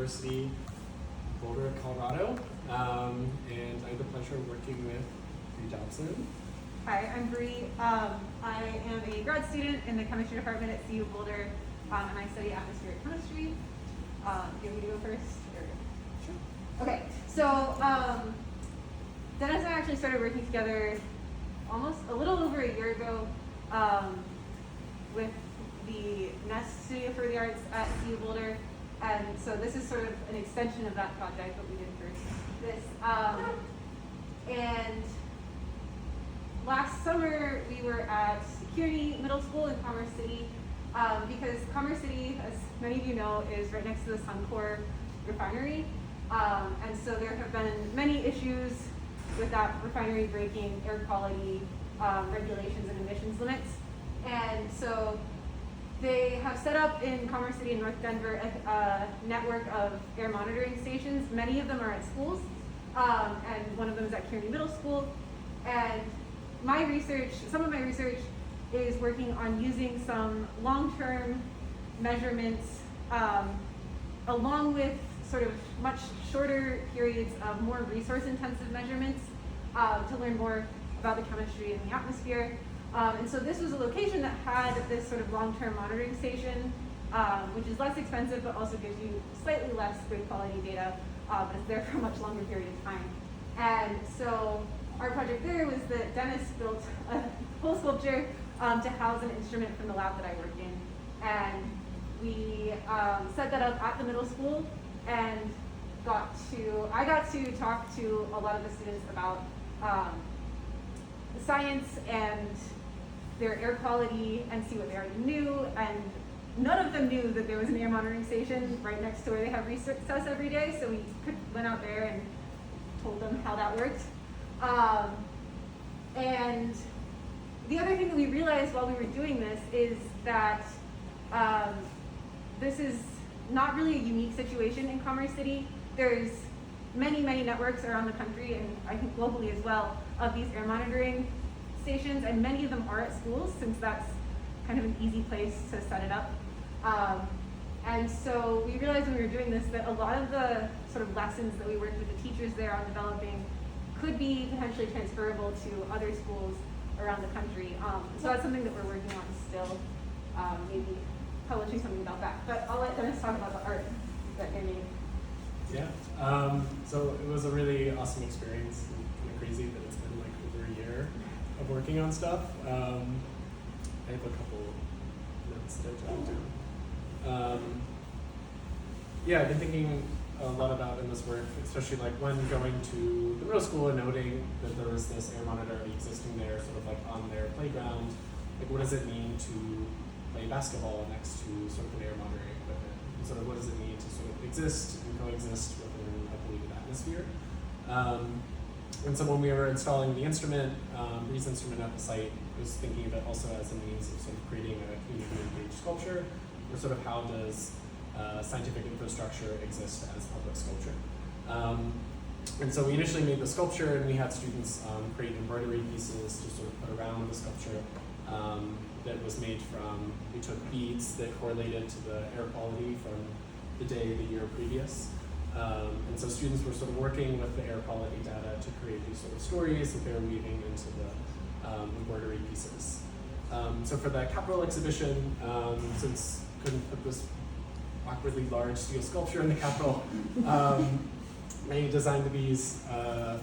University, Boulder, Colorado, and I have the pleasure of working with Dobson. Hi, I'm Bree. I am a grad student in the chemistry department at CU Boulder, and I study atmospheric chemistry. Do you want me to go first? Sure. Okay, so Dennis and I actually started working together almost a little over a year ago with the Nest Studio for the Arts at CU Boulder, and so this is sort of an extension of that project, what we did first. And last summer we were at Kearney Middle School in Commerce City because Commerce City, as many of you know, is right next to the Suncor refinery, and so there have been many issues with that refinery breaking air quality regulations and emissions limits. And so they have set up in Commerce City and North Denver a network of air monitoring stations. Many of them are at schools, and one of them is at Kearney Middle School. And some of my research is working on using some long-term measurements along with sort of much shorter periods of more resource-intensive measurements to learn more about the chemistry in the atmosphere. And so this was a location that had this sort of long-term monitoring station, which is less expensive but also gives you slightly less great quality data, but it's there for a much longer period of time. And so our project there was that Dennis built a full sculpture to house an instrument from the lab that I work in. And we set that up at the middle school and I got to talk to a lot of the students about science and their air quality and see what they already knew. And none of them knew that there was an air monitoring station right next to where they have recess every day. So we went out there and told them how that worked. And the other thing that we realized while we were doing this is that this is not really a unique situation in Commerce City. There's many, many networks around the country, and I think globally as well, of these air monitoring stations, and many of them are at schools since that's kind of an easy place to set it up. And so we realized when we were doing this that a lot of the sort of lessons that we worked with the teachers there on developing could be potentially transferable to other schools around the country. So that's something that we're working on still, maybe publishing something about that. But I'll let Dennis talk about the art that they made. Yeah, so it was a really awesome experience, and kind of crazy that it's been like over a year of working on stuff. I have a couple notes to jot down. Yeah, I've been thinking a lot about in this work, especially like when going to the middle school and noting that there was this air monitor already existing there, sort of like on their playground. Like, what does it mean to play basketball next to sort of an air monitoring equipment? And sort of what does it mean to sort of exist and coexist within a polluted atmosphere? And so when we were installing the instrument, Bree's instrument at the site, I was thinking of it also as a means of sort of creating a community-engaged sculpture, or sort of how does scientific infrastructure exist as public sculpture. And so we initially made the sculpture, and we had students create embroidery pieces to sort of put around the sculpture that was made from, we took beads that correlated to the air quality from the day, the year previous. And so students were sort of working with the air quality data to create these sort of stories that they were weaving into the embroidery pieces. So for the Capitol exhibition, since couldn't put this awkwardly large steel sculpture in the Capitol, I designed these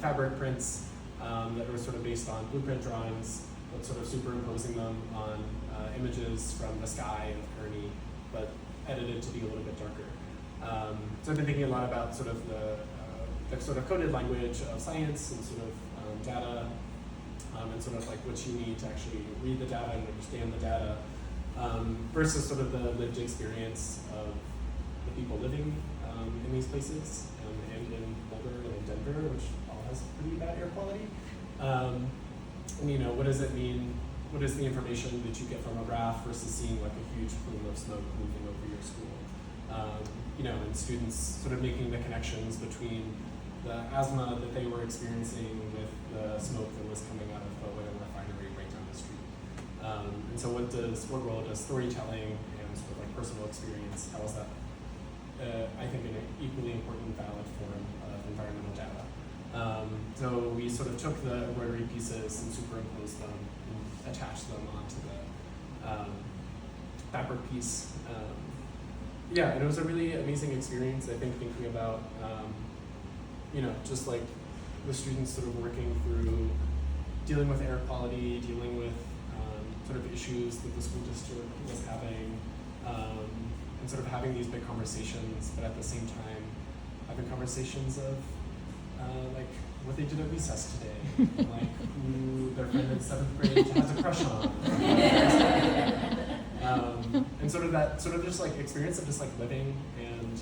fabric prints that were sort of based on blueprint drawings, but sort of superimposing them on images from the sky of Kearney, but edited to be a little bit darker. So I've been thinking a lot about sort of the sort of coded language of science and sort of data, and sort of like what you need to actually read the data and understand the data, versus sort of the lived experience of the people living in these places, and in Boulder and in Denver, which all has pretty bad air quality. And you know, what does it mean? What is the information that you get from a graph versus seeing like a huge plume of smoke moving over your school? You know, and students sort of making the connections between the asthma that they were experiencing with the smoke that was coming out of the oil refinery right down the street. And so what role does storytelling and sort of like personal experience, how is that, I think, an equally important valid form of environmental data. So we sort of took the embroidery pieces and superimposed them and attached them onto the fabric piece. Yeah, and it was a really amazing experience, I think, thinking about, just like the students sort of working through dealing with air quality, dealing with sort of issues that the school district was having, and sort of having these big conversations, but at the same time having conversations of like what they did at recess today, like who their friend in 7th grade has a crush on. And sort of just like experience of just like living and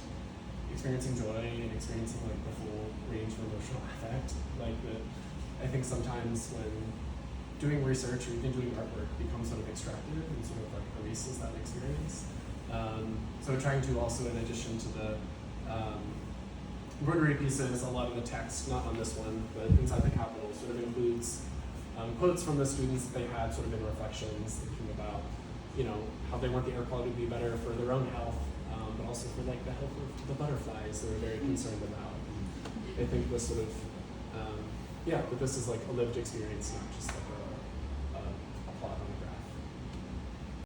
experiencing joy and experiencing like the full range of emotional affect. Like that, I think sometimes when doing research or even doing artwork becomes sort of extractive and sort of like erases that experience. So trying to also, in addition to the embroidery pieces, a lot of the text, not on this one, but inside the Capitol, sort of includes quotes from the students that they had sort of in reflections, thinking about, how they want the air quality to be better for their own health, but also for like the health of the butterflies they're very concerned about. And I think this sort of, that this is like a lived experience, not just like a